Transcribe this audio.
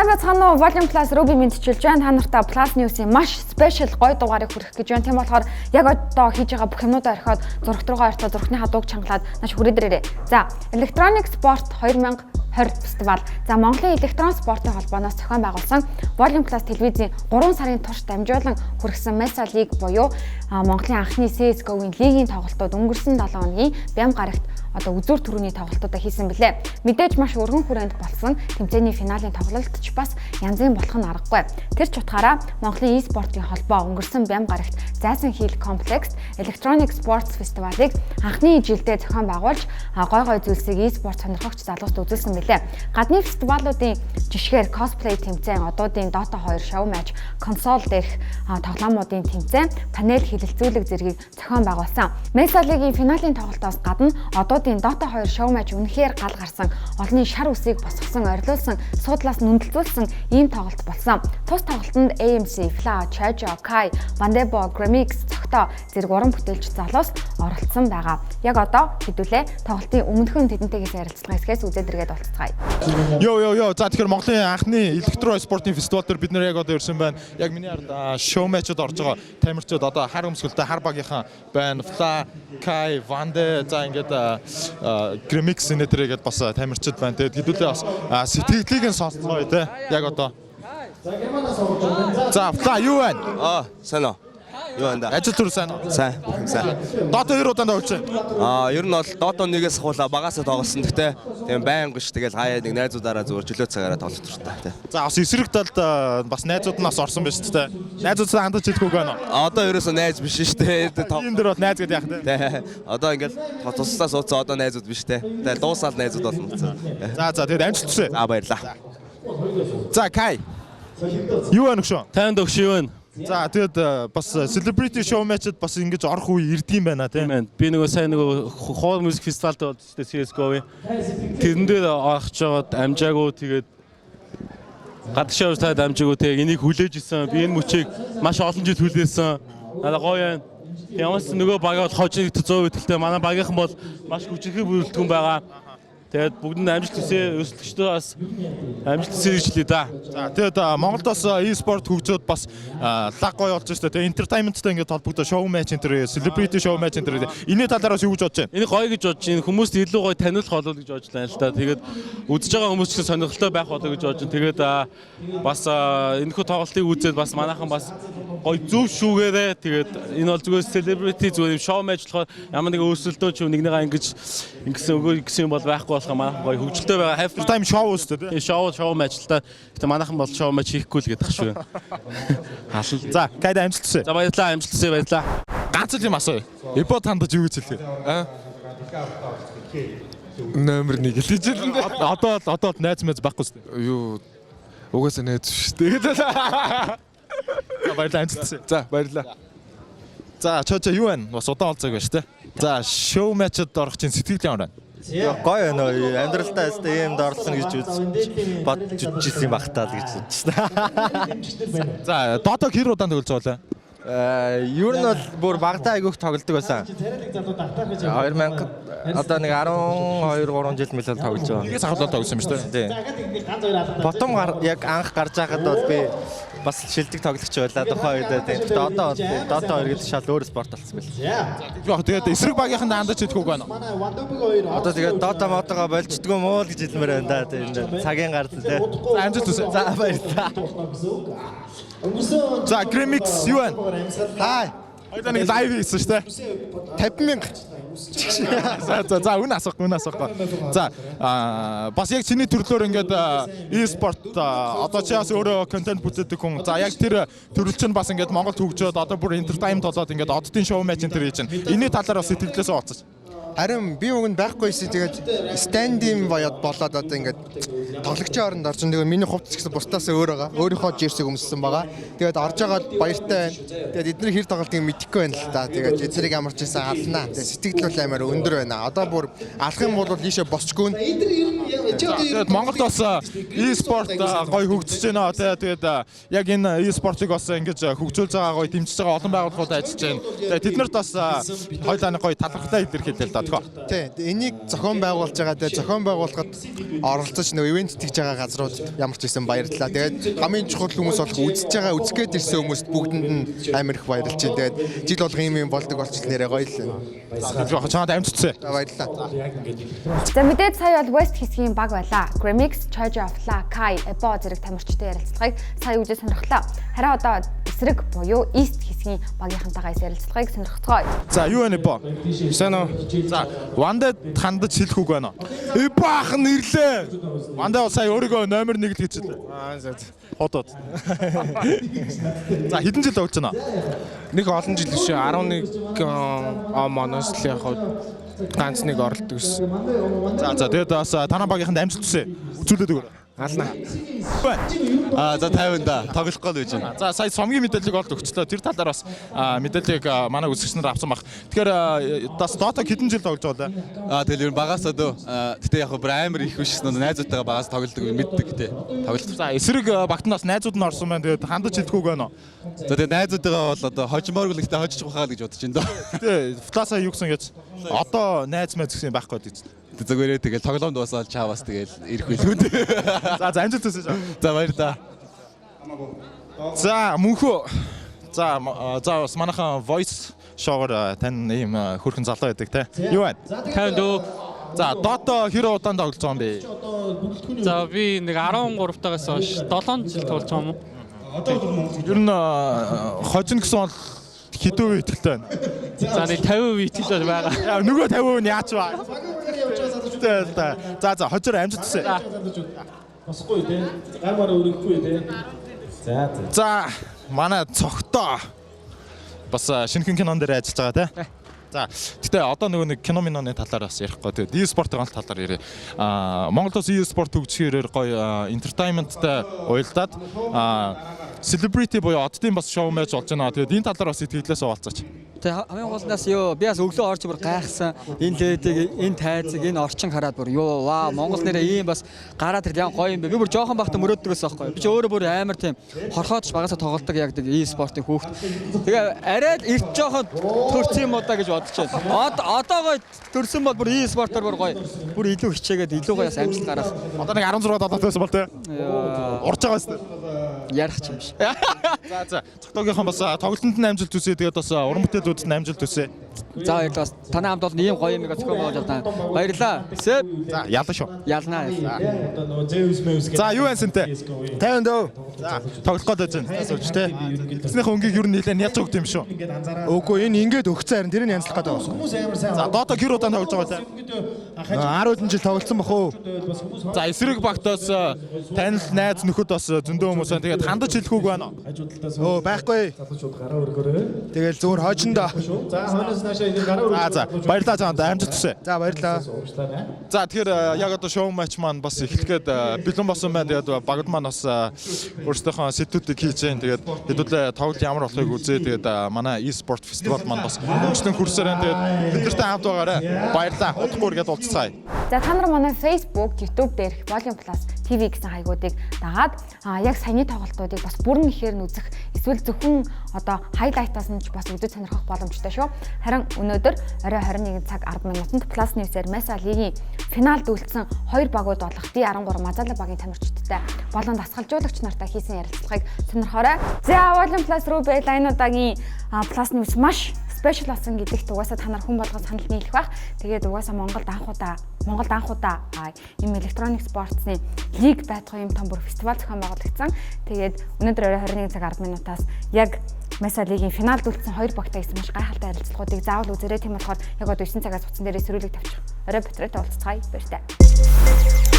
сайн бацгаана уу? Volume Plus Ruby мэдчилж байна. Та нартай Plus News-ийн маш спешиал гоё дугаарыг хүргэх гэж байна. Тийм болохоор яг одоо хийж байгаа бүх юмудаа орхиод зурагт руугаа орхиод зурагтны хадууг чангалаад нааш хүрээдэрээ. За, Electronic Sport 2020 фестивал. За, Монголын электрон спортын холбооноос зохион байгуулсан Volume Plus телевизийн 3 сарын турш дамжуулан хүргэсэн Mesa League буюу Монголын анхны CS:GO-гийн лигийн тоглолтууд өнгөрсөн 7 хоногийн Бям гарагт одоо үзүүр төрөний тоглолтуудаа хийсэн билээ. Мэдээж маш өргөн хүрээнд болсон тэмцээний финалийн тоглолт ч бас янзын болох нь аргагүй. Тэр ч утгаараа Монголын e-спортын холбоо өнгөрсөн Бям гарагт Зайсан Хил комплекс Electronic Sports фестивалыг анхны жилдээ зохион байгуулж гой гой зүйлсийг e-спорт сонирхогч залуучд үзүүлсэн билээ. Гадны фестивалуудын жишгээр cosplay тэмцээн, одуудын Dota 2 show match, консол дээрх тоглоомуудын тэмцээн, панел хэлэлцүүлэг зэргийг зохион байгуулсан. Mesa League-ийн финалийн тоглолтоос гадна одуудын Dota 2 show match үнэхээр гал гарсан, олонний шар үсийг босгосон, орилуулсан, суудлаас нүндэлзүүлсэн ийм тоглолт болсон. Тус тоглолтод AMC, Fla, Chajo, Kai, Vandebo, Gramix, Цогтоо зэрэг уран бүтээлч залуус оролцсон байгаа. Яг одоо хэдүүлээ тоглолтын өмнөхөн тэдэнтэйгээс ярилцлага хэсгээс үзээд иргээд болцгаая. Йоо. За тэгэхээр Монголын анхны электро спортын фестивал дээр бид нэр яг одоо ирсэн байна. Яг миний хард show match-д орж байгаа тамирчид одоо хар өмсгөлтэй хар багийнхан байна. Fla, Kai, Vande за ингээд Gramix нэтрэгээд бас тамирчид байна. Тэгээд хэдүүлээ бас сэтгэлийг нь сонсцгоо те. Яг одоо. За Fla юу байна? Сайн уу? Юу байна да? Ажил төр сайн уу? Сайн, бүх юм сайн. Dota 2 удаанд тоглож байна. Ер нь бол Dota 1-ээс хавуулаа багасаа тоглосон. Гэхдээ тийм байнга ш тэгэл хаяа нэг найзуудаараа зүгээр чөлөө цагаараа тоглож туртай тий. За бас эсрэг талд бас найзууд нь бас орсон байна шүү дээ. Найзуудтай хандаж хэлэх үг байна уу? Одоо ерөөсөө найз биш ш дээ. Тийм дээр бол найз гэдэг яах вэ? Одоо ингээл туслаа суудсан одоо найзууд биш те. Тэгээ дуусаад найзууд болно. За тэгээд амжилт хүсье. За баярлаа. За Kai. Юу байна өгшөө? Танд өгшөө юу байна? За тэгээд бас celebrity show match-д бас ингэж орох үе ирдэг юм байна тийм. Би нөгөө сайн нөгөө хоол музик фестивалд болж штэ CS:GO-ийн. Тэрэн дээр орох жоод амжаагүй тэгээд гадагшаа таад амжаагүй тэгээд энийг хүлээж исэн. Би энэ мөчийг маш олон жил хүлээсэн. Надаа гоё байна. Ямаас нөгөө багаа бол хожиг 100% итгэлтэй. Манай багийнхан бол маш хүчрхэг бүрэлдэхүүн байгаа. Тэгээд бүгдэнд амжилт хүсье. Өсөлтөгчдөө бас амжилт хүсье гэж хэлээ да. За тэгээд Монголд бас e-спорт хөгжөөд бас лаг гоё болж штэ. Тэгээд entertainment-тай ингээд холбогдоо show match энэ celebrity show match энэ энэний талаар бас юу гэж бодож байна? Энэ гоё гэж бодож байна. Хүмүүст илүү гоё таниулах болов гэж бодож байна л да. Тэгээд үзэж байгаа хүмүүс ч сонирхолтой байх болов гэж бодож байна. Тэгээд бас энэхүү тоглолтыг үзээд бас манайхан бас гоё зөв шүүгээрээ тэгээд энэ бол зүгээр celebrity зүгээр show match болохоор ямар нэг өрсөлдөөн ч нэгнийгаа ингэсэн өгөө гэсэн юм бол байхгүй болох манайхан гоё хөгжилтэй байгаа. Half time show үстэй тий. Show match л та. Гэтэ манайхан бол show match хийхгүй л гэдэг шүү. Хаалт. За, Кайда амжилт хүсье. За баярлалаа, амжилт хүсье баярлалаа. Ганц л юм асууя. Эбот хандаж юу гэж хэлэх вэ? Номер 1 хэлж хэлнэ. Одоо найз мэз байхгүй шүү дээ. Юу угаасаа найз шүү дээ. За баярлалаа амжилт хүсье. За баярлалаа. За чочо юу байна? Бас удаан болцоог байна шүү дээ. За show match-д орох чинь сэтгэл ямар байна? Гоё нөө амьдралдаа ийм доорлсон гэж бодож ирсэн юм багтаа л гэж бодчихсон. За Dota хэр удаан тоглож байгаа вэ? Ер нь бол бүр багтаа айгүйх тоглодог байсан. 2000 одоо нэг 12 3 жил мэл тоглож байгаа. Нэгээс ахлаа тоглосон юм шүү дээ. Потом яг анх гарч байхад бол би бас шилдэг тоглогч байлаа тухайн үед. Тэгэхдээ одоо Dota 2 гэдэг шал өөр спорт болсон байл. Яг тэгээд эсрэг багийнхан хандаж хэлэх үг байна. Одоо тэгээд Dota мотогоо болждгоо муу л гэж хэлмээр байна да. Тэгээд цагийн гард тий. Амжилт хүсье. За баярлалаа. За Gramix юу байна? Хай. Ойдоо нэг лайв хийсэн шүү дээ. 50,000. За үнэ асуухгүй. За бас яг чиний төрлөөр ингээд e-спорт одоо чи бас өөрөө контент бүтээдэг хүн. За яг тэр төрөл чинь бас ингээд Монголд хөгжөөд одоо бүр entertainment болоод ингээд оддын шоу матч энэ хийж байна. Энэний талаар бас сэтгэлээсээ оцсон. Харин би өгөнд байхгүйсэн тэгээд stand-in болоод одоо ингээд тоглогчийн оронд орж байгаа. Миний хувцас гэсэн бусдаас өөр байгаа. Өөрийнхөө жерсийг өмссөн байгаа. Тэгээд орж байгаад баяртай байна. Тэгээд эдгээр хэр тоглолтыг мэдэхгүй байна л да. Тэгээд эзрэг ямар ч байсан алнаа. Тэгээд сэтгэл бол амар өндөр байна. Одоо бүр алах юм бол ийшээ босчгүй. Тэгээд Монголд бас e-спорт гоё хөгжиж байна. Тэгээд яг энэ e-спортыг бас ингэж хөгжүүлж байгаа гоё дэмжиж байгаа олон байгууллагууд ажиллаж байна. Тэгээд тэднэрт бас хоёулаа гоё талархлаа илэрхийлээ л да. байлаа тохоо. Тий. Энийг зохион байгуулж байгаа. Тэгээ зохион байгуулахад оролцож нэг ивент тэгж байгаа газрууд ямар ч байсан баярлалаа. Тэгээд хамгийн чухал хүмүүс болох үзэж байгаа үзэх гээд ирсэн хүмүүст бүгдэнд нь амар их баярлж байна. Тэгээд жил болго юм болдог болчихлоо нэрээ гоё л. Жохон чамд амжилтсан. Баярлалаа. За мэдээд сая бол West хэсгийн баг байлаа. Gramix, Chojo Fla, Kai, Ebo зэрэг тамирчтай ярилцлагыг сая үжиж сонирхлоо. Харин одоо эсрэг буюу East хэсгийн багийнхантайгаа ярилцлагыг сонирхцгоё. За юу вэ Ebo? Сайн уу? За Вандад хандаж хэлэх үг байна уу? Ebo ах нь ирлээ. Вандаа сая өөрийгөө номер 1 л гэж хэллээ. За. Ходод. За хэдэн жил болж байна? Нэг олон жил биш 11 моноос л яг ганц нэг оролдог гэсэн. За тэгээд бас танаа багийнханд амжилт хүсье. Үзүүлээд өгөөрэй. Ална. За 50 да тоглох гол гэж байна. За сая сомгийн мэдээллийг олд өгчлөө. Тэр талаар бас мэдээллийг манай үзэгчнэр авсан баг. Тэгэхээр бас Dota хэдэн жил тоглож байгаа вэ? Тэгэл ер нь багасаа дөө. Гэтэ яг бүр амар их биш найзуудтайгаа багаас тоглолдог мэддэг те. Тоглолт. За эсрэг багтнаас найзууд нь орсон байна. Тэгээд хандаж хэлэх үг байна уу? За тэгээ найзуудтайгаа бол одоо хожимооргүй л ихтэй хожиж ухаа л гэж бодож байна доо. Тэ фласаа юу гэсэн гэж одоо найз мэз гэсэн байхгүй гэж. Зүгээрээ тэгэл тоглоом дуусаад чаавас тэгэл ирэх байлгүй. За амжилт хүсье. За баяр та. За мөнхөө. За бас манайхан voice show-оор тань ийм хөрхэн залуу байдаг те. Юу байна? Танд өө. За Dota хэр удаан тоглож байгаа юм бэ? За би нэг 13-таагаас хойш 7 жил тоглож байгаа юм уу? Ер нь хожин гэсэн бол хэдэн үе итгэлтэй байна? За нэг 50% итгэлтэй байгаа. Яа нөгөө 50% нь яач ба? За хожоор амжилт хүсье. Босхгүй те. Гамаар өргөхгүй те. За манай цогтоо бас шинэхэн кинон дээр ажиллаж байгаа те. За гэтээ одоо нөгөө нэг кино миноны талаар бас ярихгүй. Тэгээд e-спортын талаар ярив. Монголоос e-спорт хөгжихээр гоё entertainment-тай уялдаад celebrity буюу оддын бас шоу мэж болж байна. Тэгээд энэ талаар бас итгэлээс уулзаач. Тэгээ хамгийн голноос юу би бас өглөө орж бүр гайхсан энэ лэдийг энэ тайзыг энэ орчин хараад бүр ёо ваа Монгол нэрээ ийм бас гараад ирд яа гоё юм бэ би бүр жоохон бахта мөрөөддөгөөс байхгүй би ч өөрөө бүр амар тийм хорхоодч багасаа тоглолдог яг нэг e-спортын хүүхэд тэгээ арайд эрт жоохон төрсөн юм удаа гэж бодож байна одоо гоё төрсөн бол бүр e-спортоор бүр гоё бүр илүү хичээгээд илүү гоё бас амжилт гарах Одоо нэг 16 татсан бол те урж байгаа шүү ярих юм биш за цогтойгийнхан бас тоглолтод нь амжилт хүсье тэгээд бас уран бүтээлүүд нь амжилт хүсье за баярлалаа танай хамт бол ийм гоё юм зохион байгуулж байна баярлалаа сэв за ялна шүү ялнаа за юуэнсэнтэй 50 дөө за тоглох гээд байж байна асууж те эцнийхэн өнгийг юу нэлээд ядж өгд юм шүү Үгүй энэ ингээд өгцөө харин тэр нь янзлах гэдэг байна. за Dota хэр удаан тоглож байгаа те 10 жил тоглосон бах уу? за эсрэг багтаас танил найз нөхөд бас зөндөө хүмүүс байна тэгээд хандаж хэлэх үг байна Өө байхгүй. Тэгэл зүгээр хожиндоо. за баярлалаа чамд амжилт хүсье За баярлалаа. за тэгэхээр яг одоо шоу матч маань бас эхлэхэд бэлэн болсон байна тэгээд багд маань бас өөрсдийнхөө сэтгүүдийг хийж байна тэгээд хэдүүлээ тоглолт ямар болохыг үзээ тэгээд манай e-sport фестивал маань бас хөгжлөн хүрсээр байна тэгээд бидэртэй хамт байгаарай баярлалаа удахгүй үргээд уулзцаая За та нар манай Facebook, YouTube дээрх Volume Plus TV гэсэн хаягуудыг дагаад яг саяны тоглолтуудыг бас бүрэн ихээр нь үзэх эсвэл зөвхөн одоо хайлайтаас нь ч бас үзэж сонирхох боломжтой шүү. Харин өнөөдөр орой 21 цаг 10 минутанд Plus News-ээр Mesa League-ийн финалд үлдсэн 2 багууд болох D13 Мазала багийн тамирчидтай болон дасгалжуулагч нартай хийсэн ярилцлагыг сонирхоорой. За Volume Plus руу байла энэ удаагийн Plus News маш спешиал болсон гэдэгт угаасаа та нар хүн болгон санал нийлэх байх. Тэгээд угаасаа Монголд анхудаа ийм электроник спортсны лиг байтугай юм том бүр фестивал зохион байгуулагдсан. Тэгээд өнөөдөр орой 21 цаг 10 минутаас яг Mesa League-ийн финалд үлдсэн 2 багтай гэсэн маш гайхалтай ярилцлагуудыг заавал үзээрэй. Тийм болохоор яг одоо 9 цагаас утсан дээрээ сөрүүлэг тавьчих. Орой батраатай уулзцаая. Баяртай.